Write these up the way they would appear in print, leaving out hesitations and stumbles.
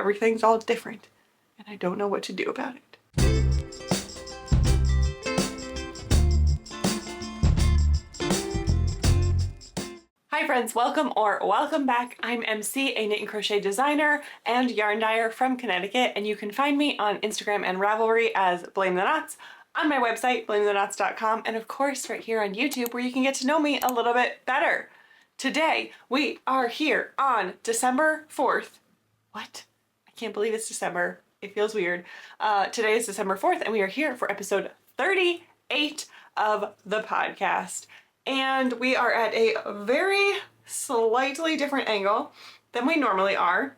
everything's all different and I don't know what to do about it. Hi friends, welcome or welcome back. I'm MC, a knit and crochet designer and yarn dyer from Connecticut, and you can find me on Instagram and Ravelry as Blame the Knots, on my website blametheknots.com, and of course right here on YouTube where you can get to know me a little bit better. Today we are here on December 4th. What? I can't believe it's December. It feels weird. Today is December 4th and we are here for episode 38 of the podcast. And we are at a very slightly different angle than we normally are.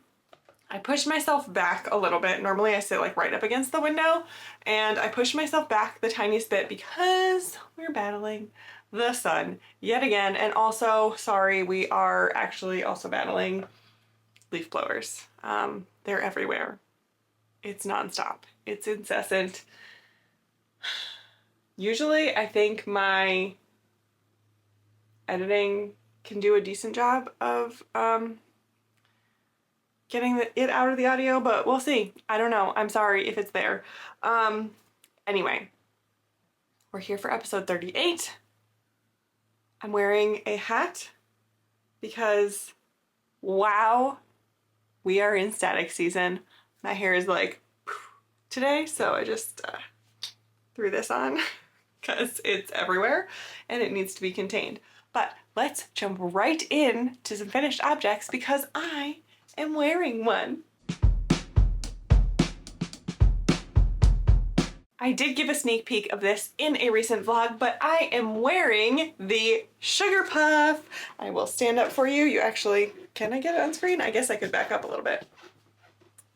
I pushed myself back a little bit. Normally I sit like right up against the window, and I pushed myself back the tiniest bit because we're battling the sun yet again. And also, sorry, we are actually also battling leaf blowers. They're everywhere. It's nonstop. It's incessant. Usually I think my editing can do a decent job of getting it out of the audio, but we'll see. I don't know. I'm sorry if it's there. Anyway, we're here for episode 38. I'm wearing a hat because, wow, we are in static season. My hair is like today, so I just threw this on because it's everywhere and it needs to be contained. But let's jump right in to some finished objects because I am wearing one. I did give a sneak peek of this in a recent vlog, but I am wearing the Sugarpuff. I will stand up for you. You actually, can I get it on screen? I guess I could back up a little bit.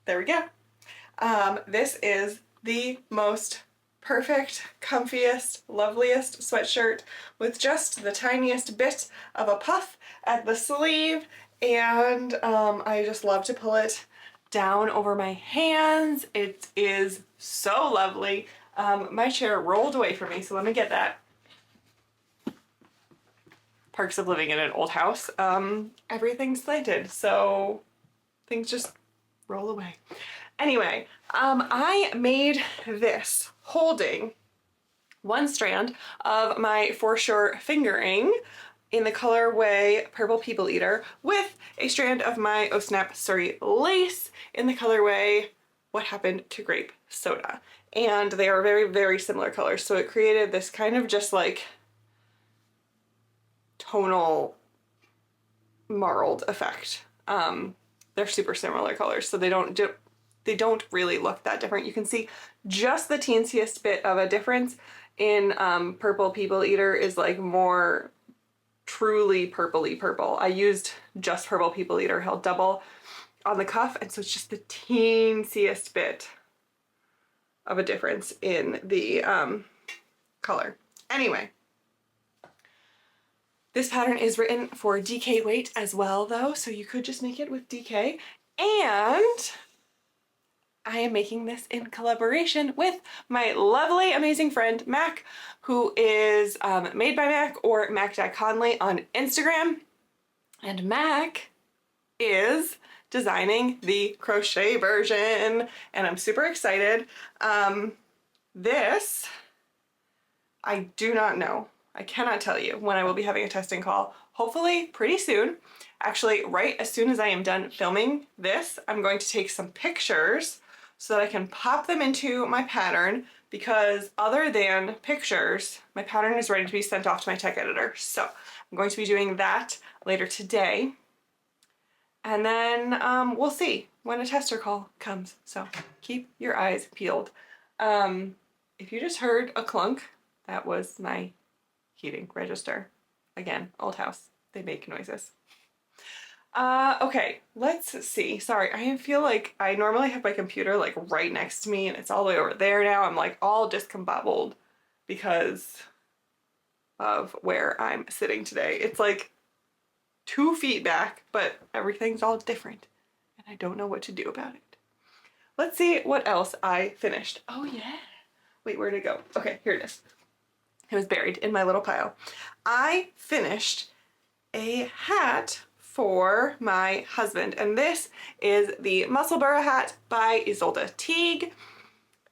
There we go. This is the most perfect, comfiest, loveliest sweatshirt with just the tiniest bit of a puff at the sleeve, and I just love to pull it down over my hands. It is so lovely. My chair rolled away from me, so let me get that. Perks of living in an old house. Everything's slanted, so things just roll away. Anyway, I made this holding one strand of my For Sure fingering in the colorway Purple People Eater with a strand of my Oh Snap Surrey lace in the colorway What Happened to Grape Soda. And they are very, very similar colors, so it created this kind of just like tonal marled effect. They're super similar colors, so they don't really look that different. You can see just the teensiest bit of a difference in Purple People Eater is like more truly purpley purple. I used just Purple People Eater held double on the cuff, and so it's just the teensiest bit of a difference in the color. Anyway, this pattern is written for DK weight as well though, so you could just make it with DK. And I am making this in collaboration with my lovely, amazing friend, Mac, who is Made by Mac or Mac Jack Conley on Instagram. And Mac is designing the crochet version, and I'm super excited. This, I do not know. I cannot tell you when I will be having a testing call. Hopefully pretty soon. Actually, right as soon as I am done filming this, I'm going to take some pictures so that I can pop them into my pattern, because other than pictures, my pattern is ready to be sent off to my tech editor. So I'm going to be doing that later today. And then we'll see when a tester call comes. So keep your eyes peeled. If you just heard a clunk, that was my heating register. Again, old house, they make noises. Okay, let's see. Sorry, I feel like I normally have my computer like right next to me and it's all the way over there now. I'm like all discombobbled because of where I'm sitting today. It's like 2 feet back, but everything's all different and I don't know what to do about it. Let's see what else I finished. Oh yeah. Wait, where'd it go? Okay, here it is. It was buried in my little pile. I finished a hat for my husband, and this is the Musselbburgh hat by Ysolda Teague,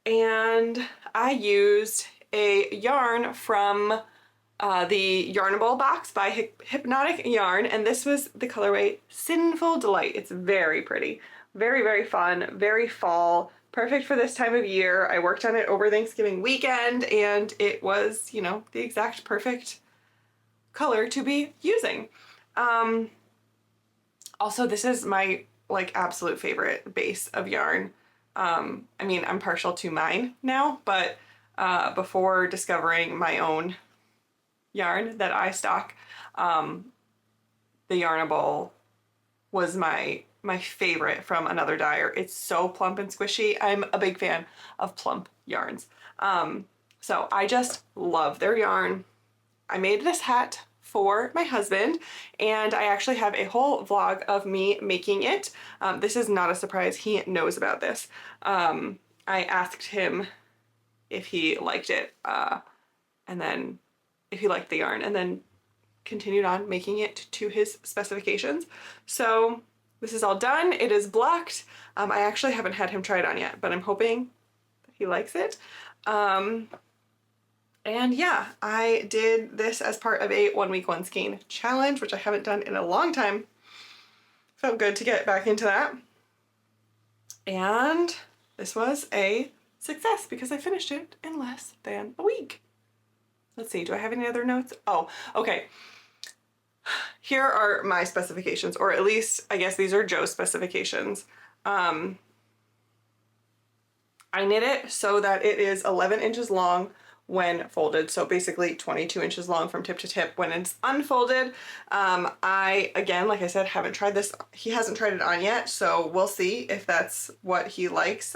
and I used a yarn from the Yarnable box by Hypnotic Yarn, and this was the colorway Sinful Delight. It's very pretty, very, very fun, very fall, perfect for this time of year. I worked on it over Thanksgiving weekend, and it was, you know, the exact perfect color to be using. Also, this is my like absolute favorite base of yarn. I mean, I'm partial to mine now, but before discovering my own yarn that I stock, the Yarnable was my favorite from another dyer. It's so plump and squishy. I'm a big fan of plump yarns. So I just love their yarn. I made this hat for my husband, and I actually have a whole vlog of me making it. This is not a surprise. He knows about this. I asked him if he liked it, and then if he liked the yarn, and then continued on making it to his specifications. So this is all done. It is blocked. I actually haven't had him try it on yet, but I'm hoping that he likes it. And yeah, I did this as part of a 1 week 1 skein challenge, which I haven't done in a long time. Felt good to get back into that. And this was a success because I finished it in less than a week. Let's see, do I have any other notes? Oh, okay. Here are my specifications, or at least I guess these are Joe's specifications. I knit it so that it is 11 inches long when folded, so basically 22 inches long from tip to tip when it's unfolded. I, again, like I said, haven't tried this. He hasn't tried it on yet, so we'll see if that's what he likes.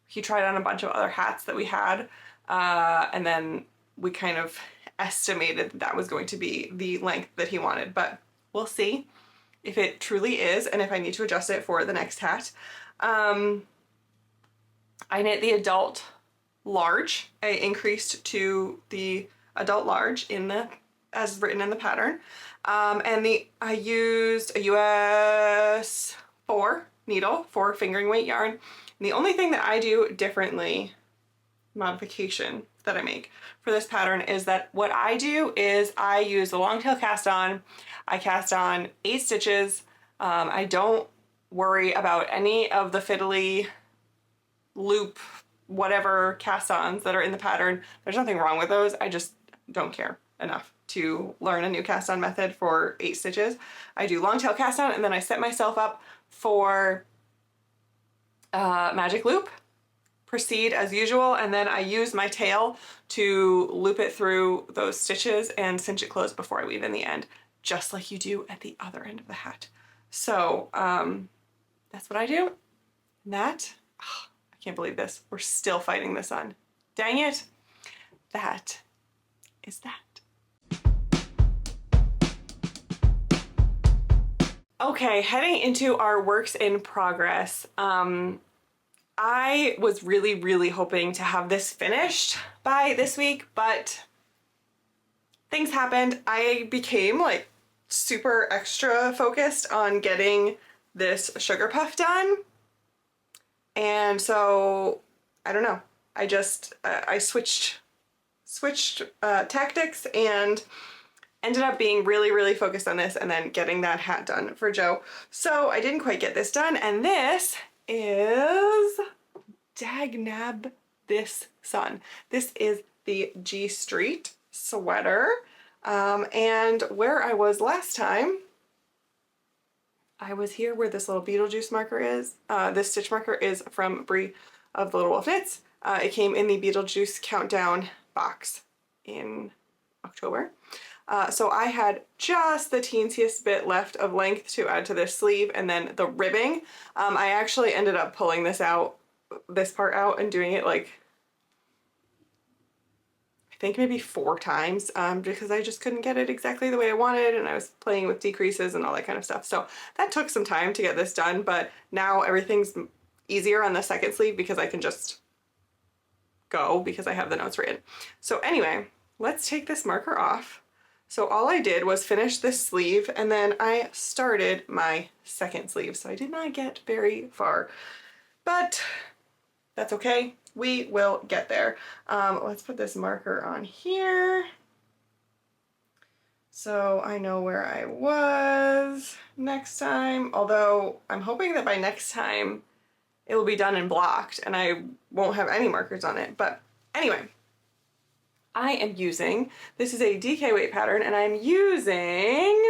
He tried on a bunch of other hats that we had, and then we kind of estimated that was going to be the length that he wanted, but we'll see if it truly is and if I need to adjust it for the next hat. I knit the adult large. I increased to the adult large in the as written in the pattern, and I used a US 4 needle for fingering weight yarn. And the only thing that I do differently, modification that I make for this pattern, is that what I do is I use the long tail cast on. I cast on 8 stitches. I don't worry about any of the fiddly loop whatever cast-ons that are in the pattern. There's nothing wrong with those. I just don't care enough to learn a new cast-on method for 8 stitches. I do long tail cast-on, and then I set myself up for magic loop, proceed as usual, and then I use my tail to loop it through those stitches and cinch it closed before I weave in the end, just like you do at the other end of the hat. So that's what I do. And that, oh, I can't believe this. We're still fighting the sun. Dang it. That is that. Okay, heading into our works in progress. I was really hoping to have this finished by this week, but things happened. I became like super extra focused on getting this Sugarpuff done. And so, I don't know, I just, I switched tactics and ended up being really focused on this and then getting that hat done for Joe. So I didn't quite get this done, and this is dagnab this sun. This is the G Street sweater, and where I was last time, I was here where this little Beetlejuice marker is. This stitch marker is from Brie of the Little Wolf Knits. It came in the Beetlejuice countdown box in October. So I had just the teensiest bit left of length to add to this sleeve, and then the ribbing. I actually ended up pulling this part out and doing it like, I think maybe 4 times, because I just couldn't get it exactly the way I wanted, and I was playing with decreases and all that kind of stuff. So that took some time to get this done, but now everything's easier on the second sleeve because I can just go because I have the notes written. So anyway, let's take this marker off So all I did was finish this sleeve and then I started my second sleeve. So I did not get very far, but that's okay. We will get there. Let's put this marker on here so I know where I was next time. Although I'm hoping that by next time it will be done and blocked and I won't have any markers on it. But anyway, I am using, this is a DK weight pattern, and I'm using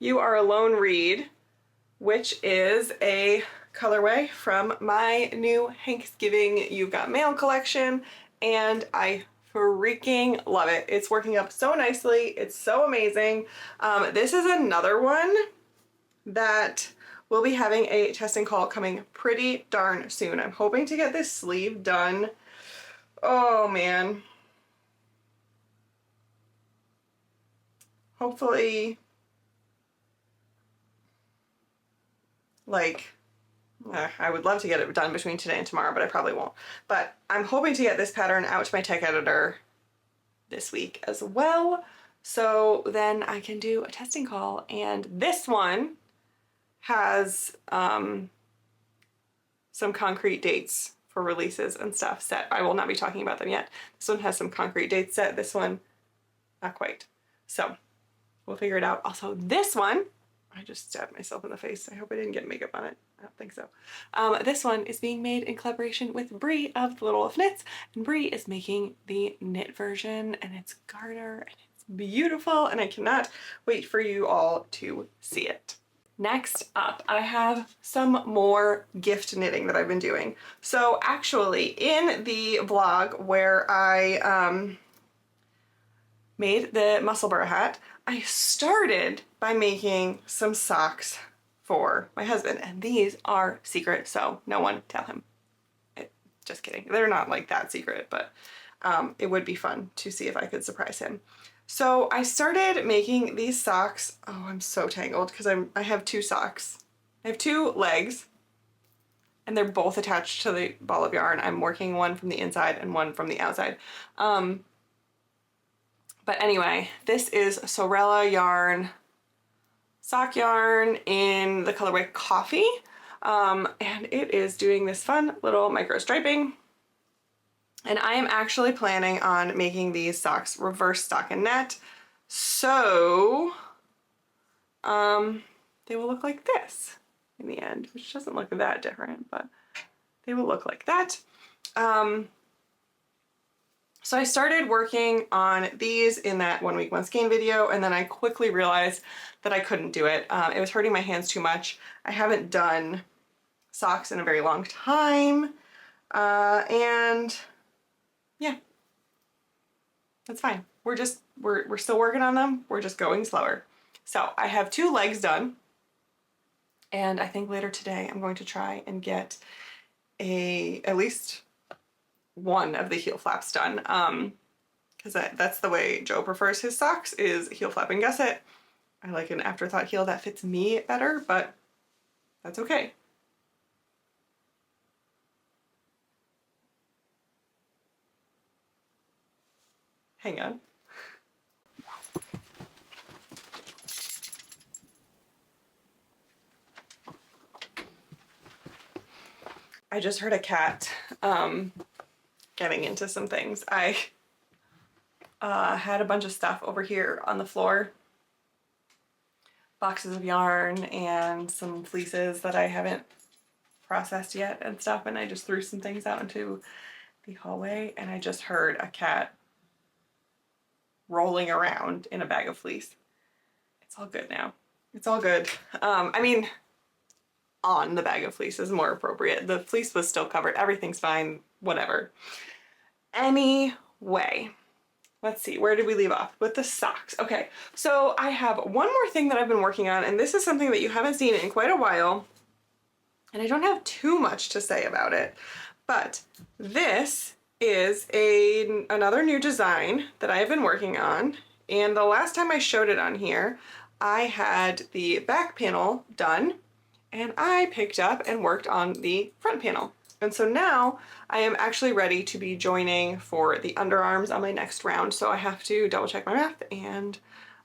You Are Alone Read, which is a colorway from my new Thanksgiving You've Got Mail collection, and I freaking love it. It's working up so nicely. It's so amazing. This is another one that we'll be having a testing call coming pretty darn soon. I'm hoping to get this sleeve done. Oh man. Hopefully, like, I would love to get it done between today and tomorrow, but I probably won't. But I'm hoping to get this pattern out to my tech editor this week as well, so then I can do a testing call. And this one has some concrete dates for releases and stuff set. I will not be talking about them yet. This one has some concrete dates set. This one, not quite. So we'll figure it out. Also, this one, I just stabbed myself in the face. I hope I didn't get makeup on it. I don't think so. This one is being made in collaboration with Brie of The Little of Knits, and Brie is making the knit version, and it's garter, and it's beautiful, and I cannot wait for you all to see it. Next up, I have some more gift knitting that I've been doing. So actually, in the vlog where I made the Musselbburgh hat, I started by making some socks for my husband, and these are secret, so no one tell him. Just kidding. They're not like that secret, but it would be fun to see if I could surprise him. So I started making these socks. Oh, I'm so tangled because I have two socks. I have two legs, and they're both attached to the ball of yarn. I'm working one from the inside and one from the outside. But anyway, this is Sorella yarn, sock yarn in the colorway Coffee, and it is doing this fun little micro striping. And I am actually planning on making these socks reverse stockinette, so they will look like this in the end, which doesn't look that different, but they will look like that. So I started working on these in that 1 week 1 skein video, and then I quickly realized that I couldn't do it. It was hurting my hands too much. I haven't done socks in a very long time, and yeah, that's fine. We're still working on them. We're just going slower. So I have two legs done, and I think later today I'm going to try and get at least one of the heel flaps done, because that's the way Joe prefers his socks, is heel flap and gusset. I like an afterthought heel that fits me better, but that's okay. Hang on. I just heard a cat getting into some things. I had a bunch of stuff over here on the floor. Boxes of yarn and some fleeces that I haven't processed yet and stuff, and I just threw some things out into the hallway, and I just heard a cat rolling around in a bag of fleece. It's all good now. It's all good. I mean, on the bag of fleece is more appropriate. The fleece was still covered. Everything's fine. Whatever. Anyway, let's see. Where did we leave off? With the socks. Okay, so I have one more thing that I've been working on, and this is something that you haven't seen in quite a while, and I don't have too much to say about it, but this is another new design that I have been working on, and the last time I showed it on here, I had the back panel done, and I picked up and worked on the front panel. And so now I am actually ready to be joining for the underarms on my next round. So I have to double check my math and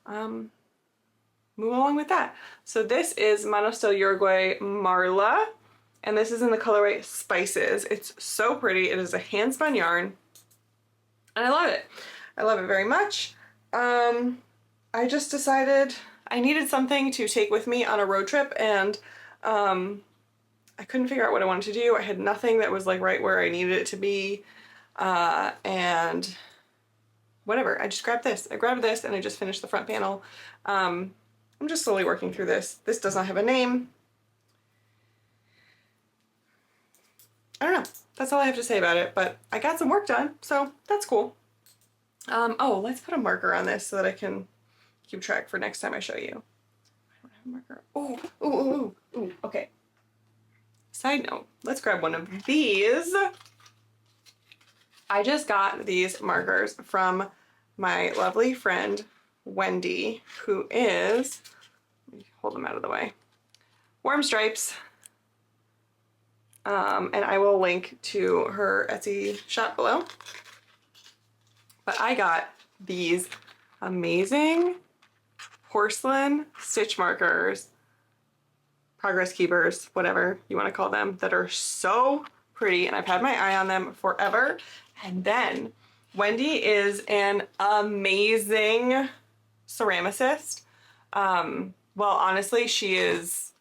move along with that. So this is Manos del Uruguay Marla, and this is in the colorway Spices. It's so pretty. It is a hand spun yarn, and I love it. I love it very much. I just decided I needed something to take with me on a road trip, and I couldn't figure out what I wanted to do. I had nothing that was like right where I needed it to be, and whatever. I just grabbed this. I grabbed this and I just finished the front panel. I'm just slowly working through this. This does not have a name. I don't know. That's all I have to say about it, but I got some work done, so that's cool. Oh, let's put a marker on this so that I can keep track for next time I show you. I don't have a marker. Oh, ooh, ooh, ooh, ooh, okay. Side note, let's grab one of these. I just got these markers from my lovely friend, Wendy, who is, let me hold them out of the way, Warm Stripes. And I will link to her Etsy shop below. But I got these amazing porcelain stitch markers, progress keepers, whatever you want to call them, that are so pretty, and I've had my eye on them forever. And then Wendy is an amazing ceramicist. Well, honestly, she is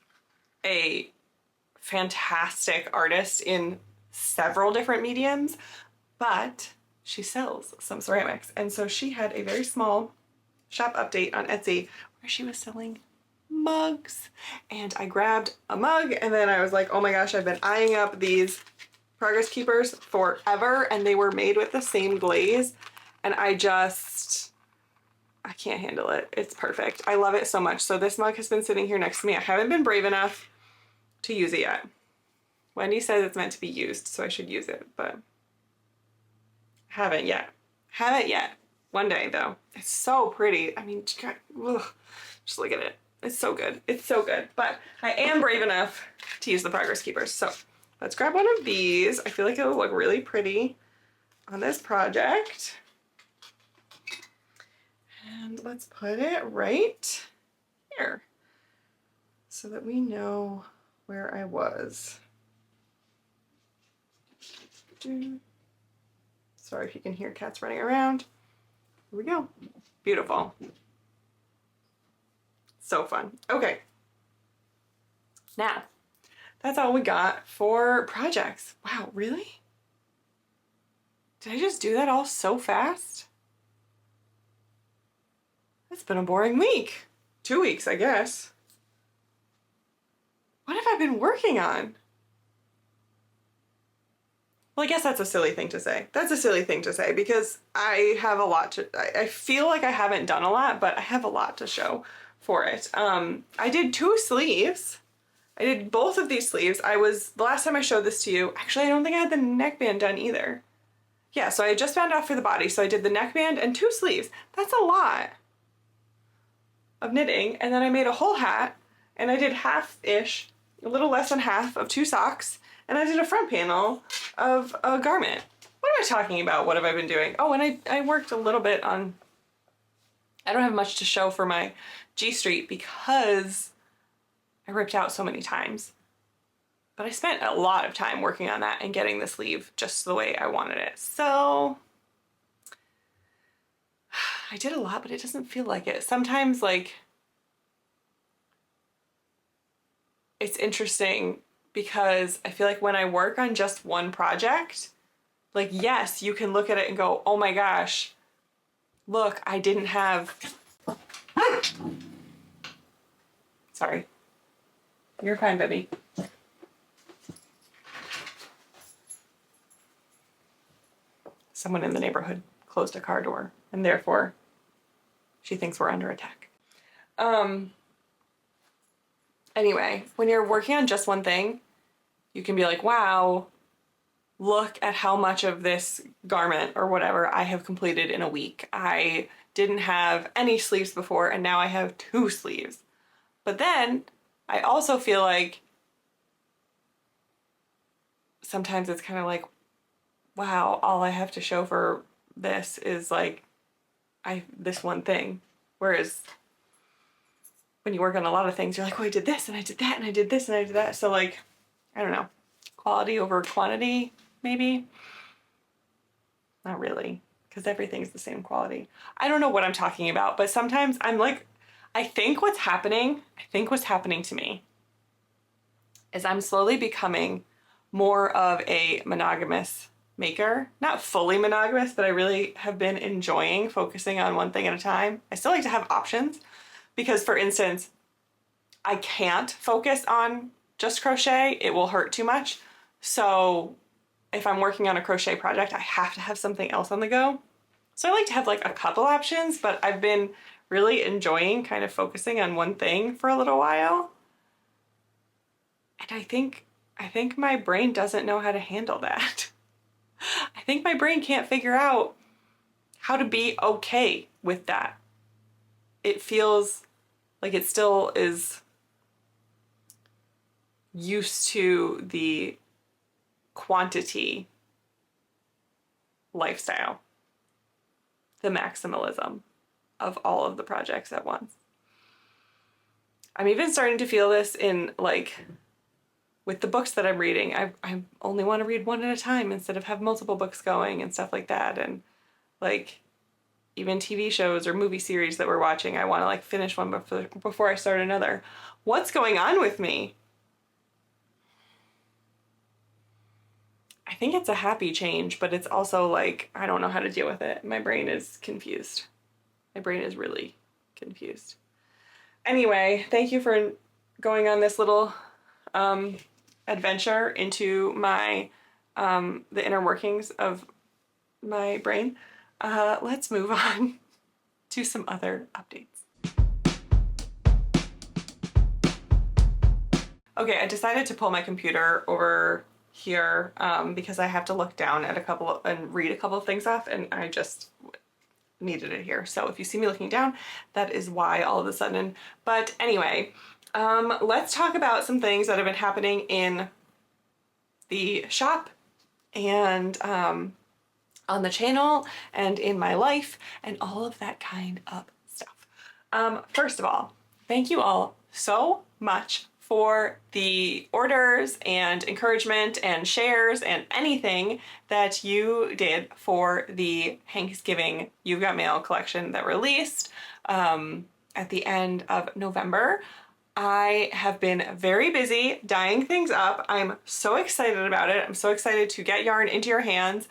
a fantastic artist in several different mediums, but she sells some ceramics. And so she had a very small shop update on Etsy where she was selling mugs, and I grabbed a mug, and then I was like, oh my gosh, I've been eyeing up these progress keepers forever, and they were made with the same glaze, and I can't handle it. It's perfect. I love it so much. So this mug has been sitting here next to me. I haven't been brave enough to use it yet. Wendy says it's meant to be used, so I should use it, but haven't yet. Haven't yet. One day though. It's so pretty. I mean, ugh, just look at it. It's so good. It's so good. But I am brave enough to use the progress keepers. So let's grab one of these. I feel like it will look really pretty on this project. And let's put it right here so that we know where I was. Sorry if you can hear cats running around. Here we go. Beautiful. So fun. Okay. Now, that's all we got for projects. Wow, really? Did I just do that all so fast? It's been a boring week. 2 weeks, I guess. What have I been working on? Well, I guess that's a silly thing to say. That's a silly thing to say because I have a lot to, I feel like I haven't done a lot, but I have a lot to show for it. I did 2 sleeves. I did both of these sleeves. The last time I showed this to you, actually I don't think I had the neckband done either. Yeah, so I just found out for the body. So I did the neckband and 2 sleeves. That's a lot of knitting. And then I made a whole hat, and I did half-ish, a little less than half of 2 socks, and I did a front panel of a garment. What am I talking about? What have I been doing? Oh, and I worked a little bit on, I don't have much to show for my G Street because I ripped out so many times. But I spent a lot of time working on that and getting the sleeve just the way I wanted it. So I did a lot, but it doesn't feel like it. Sometimes, like, it's interesting because I feel like when I work on just one project, like, yes, you can look at it and go, oh my gosh, look, I didn't have, sorry, you're fine, baby. Someone in the neighborhood closed a car door, and therefore she thinks we're under attack. Anyway, when you're working on just one thing, you can be like, wow, look at how much of this garment or whatever I have completed in a week. I didn't have any sleeves before, and now I have 2 sleeves. But then I also feel like sometimes it's kind of like, wow, all I have to show for this is like this one thing. Whereas when you work on a lot of things, you're like, oh, I did this and I did that and I did this and I did that. So like, I don't know, quality over quantity, maybe? Not really, because everything's the same quality. I don't know what I'm talking about, but sometimes I'm like, I think what's happening to me is I'm slowly becoming more of a monogamous maker. Not fully monogamous, but I really have been enjoying focusing on one thing at a time. I still like to have options because, for instance, I can't focus on just crochet. It will hurt too much. So if I'm working on a crochet project, I have to have something else on the go. So I like to have like a couple options, but I've been really enjoying kind of focusing on one thing for a little while. And I think my brain doesn't know how to handle that. I think my brain can't figure out how to be okay with that. It feels like it still is used to the quantity lifestyle, the maximalism of all of the projects at once. I'm even starting to feel this in like with the books that I'm reading. I only want to read one at a time instead of have multiple books going and stuff like that. And like even TV shows or movie series that we're watching, I want to like finish one before I start another. What's going on with me? I think it's a happy change, but it's also like, I don't know how to deal with it. My brain is confused. My brain is really confused. Anyway, thank you for going on this little adventure into my the inner workings of my brain. Let's move on to some other updates. Okay, I decided to pull my computer over here because I have to look down at and read a couple of things off, and I just needed it here. So if you see me looking down, that is why all of a sudden. But anyway, let's talk about some things that have been happening in the shop and on the channel and in my life and all of that kind of stuff. First of all, thank you all so much for the orders and encouragement and shares and anything that you did for the Thanksgiving You've Got Mail collection that released at the end of November. I have been very busy dyeing things up. I'm so excited about it. I'm so excited to get yarn into your hands.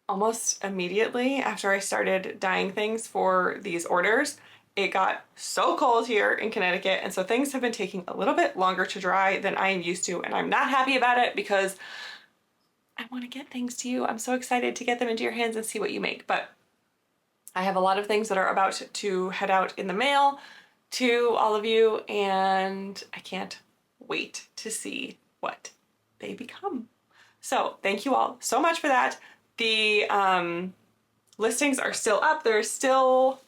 Almost immediately after I started dyeing things for these orders, it got so cold here in Connecticut, and so things have been taking a little bit longer to dry than I am used to, and I'm not happy about it because I want to get things to you. I'm so excited to get them into your hands and see what you make, but I have a lot of things that are about to head out in the mail to all of you, and I can't wait to see what they become. So thank you all so much for that. The listings are still up. There's still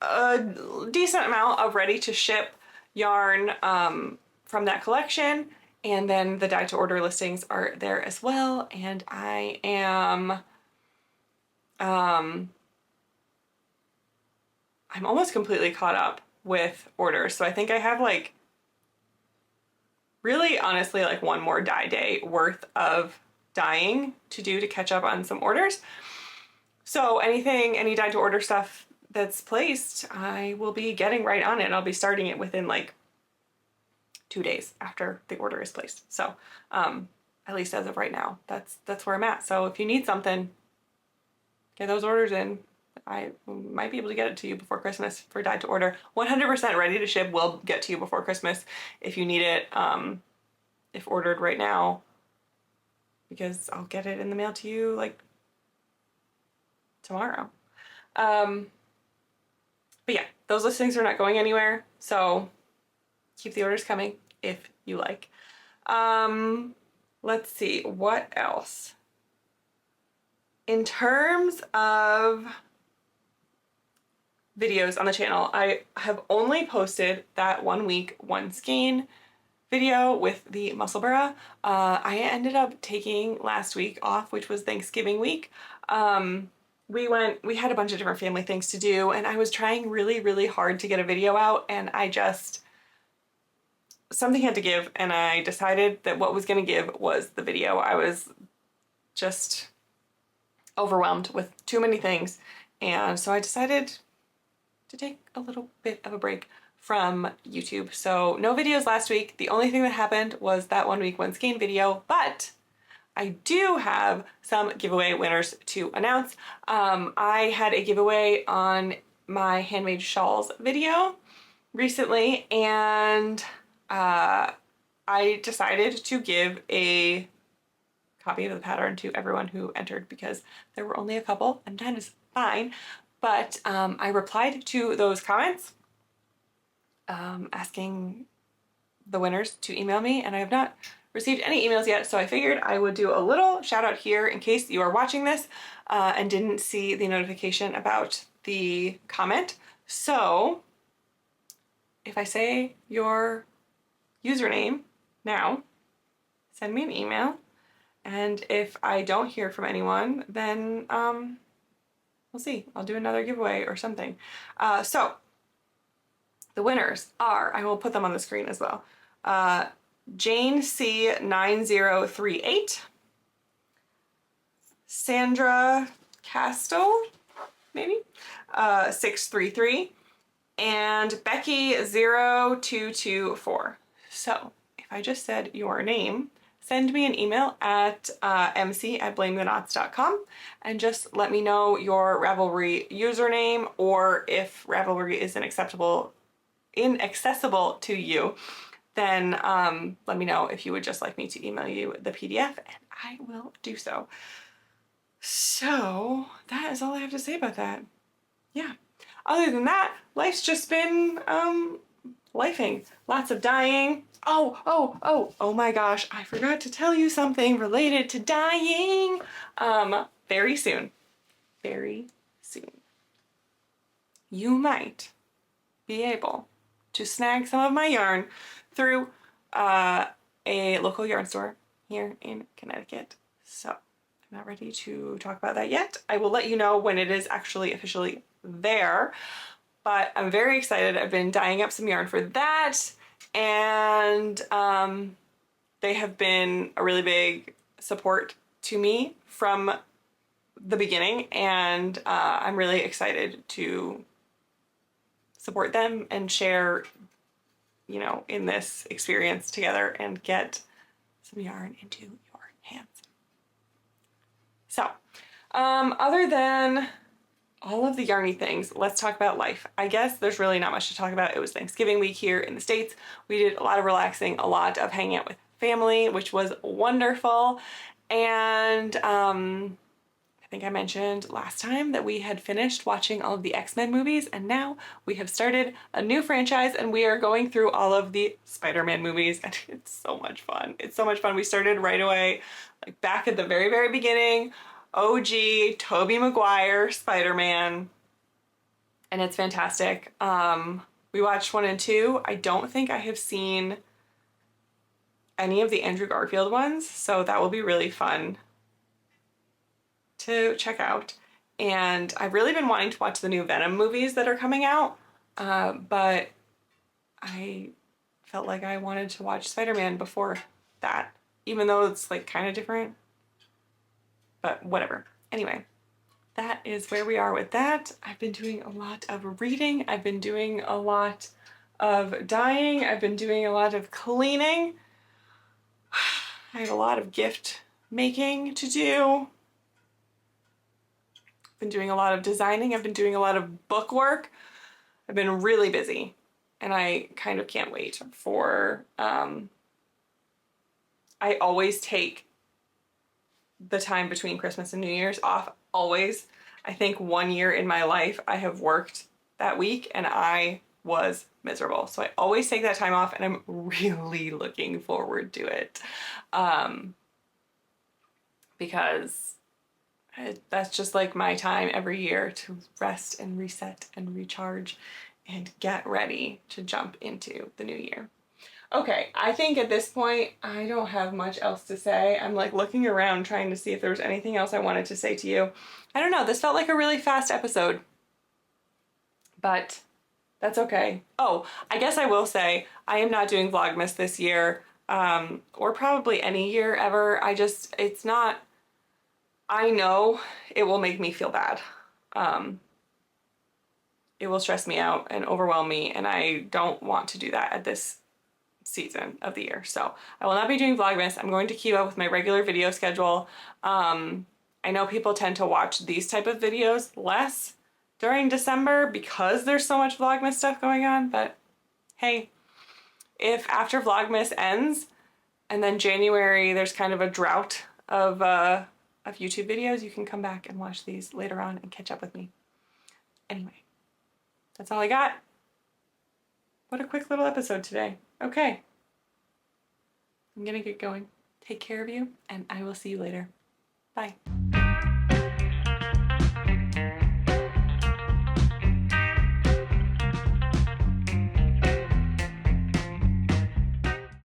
a decent amount of ready to ship yarn from that collection, and then the dye to order listings are there as well, and I am I'm almost completely caught up with orders, so I think I have like really honestly like one more dye day worth of dyeing to do to catch up on some orders. So any dye to order stuff that's placed, I will be getting right on it. I'll be starting it within like 2 days after the order is placed. So at least as of right now, that's where I'm at. So if you need something, get those orders in. I might be able to get it to you before Christmas for dye to order. 100% ready to ship will get to you before Christmas if you need it, if ordered right now, because I'll get it in the mail to you like tomorrow. But yeah, those listings are not going anywhere, so keep the orders coming if you like. Let's see, what else? In terms of videos on the channel, I have only posted that 1 week, 1 skein video with the Musselbburgh. I ended up taking last week off, which was Thanksgiving week. We had a bunch of different family things to do, and I was trying really, really hard to get a video out, and something had to give, and I decided that what was going to give was the video. I was just overwhelmed with too many things, and so I decided to take a little bit of a break from YouTube. So no videos last week. The only thing that happened was that 1 week one skein video, but I do have some giveaway winners to announce. I had a giveaway on my handmade shawls video recently, and I decided to give a copy of the pattern to everyone who entered because there were only a couple, and that is fine. But I replied to those comments asking the winners to email me, and I have not received any emails yet, so I figured I would do a little shout out here in case you are watching this and didn't see the notification about the comment. So if I say your username now, send me an email, and if I don't hear from anyone, then we'll see. I'll do another giveaway or something. So the winners are, I will put them on the screen as well. Jane C 9038, Sandra Castle, maybe 633, and Becky 0224. So if I just said your name, send me an email at mc@blametheknots.com and just let me know your Ravelry username, or if Ravelry is inaccessible to you, then let me know if you would just like me to email you the PDF, and I will do so. So that is all I have to say about that. Yeah. Other than that, life's just been lifing. Lots of dyeing. Oh my gosh, I forgot to tell you something related to dyeing. Very soon, you might be able to snag some of my yarn through a local yarn store here in Connecticut. So I'm not ready to talk about that yet. I will let you know when it is actually officially there, but I'm very excited. I've been dyeing up some yarn for that, and they have been a really big support to me from the beginning, and I'm really excited to support them and share, you know, in this experience together and get some yarn into your hands. So, other than all of the yarny things, let's talk about life. I guess there's really not much to talk about. It was Thanksgiving week here in the States. We did a lot of relaxing, a lot of hanging out with family, which was wonderful. And I think I mentioned last time that we had finished watching all of the X-Men movies, and now we have started a new franchise, and we are going through all of the Spider-Man movies, and it's so much fun. It's so much fun. We started right away, like back at the very, very beginning, OG Tobey Maguire Spider-Man, and it's fantastic. We watched 1 and 2. I don't think I have seen any of the Andrew Garfield ones, so that will be really fun to check out. And I've really been wanting to watch the new Venom movies that are coming out, but I felt like I wanted to watch Spider-Man before that, even though it's like kind of different, but whatever. Anyway, that is where we are with that. I've been doing a lot of reading. I've been doing a lot of dyeing. I've been doing a lot of cleaning. I have a lot of gift making to do. Been doing a lot of designing. I've been doing a lot of book work. I've been really busy, and I kind of can't wait for, I always take the time between Christmas and New Year's off, always. I think 1 year in my life I have worked that week and I was miserable. So I always take that time off, and I'm really looking forward to it. Because that's just like my time every year to rest and reset and recharge and get ready to jump into the new year. Okay, I think at this point, I don't have much else to say. I'm like looking around trying to see if there was anything else I wanted to say to you. I don't know, this felt like a really fast episode, but that's okay. Oh, I guess I will say I am not doing Vlogmas this year, or probably any year ever. It's not, I know it will make me feel bad. It will stress me out and overwhelm me, and I don't want to do that at this season of the year. So I will not be doing Vlogmas. I'm going to keep up with my regular video schedule. I know people tend to watch these type of videos less during December because there's so much Vlogmas stuff going on, but hey, if after Vlogmas ends and then January there's kind of a drought of YouTube videos, you can come back and watch these later on and catch up with me. Anyway, that's all I got. What a quick little episode today. Okay. I'm gonna get going. Take care of you, and I will see you later. Bye.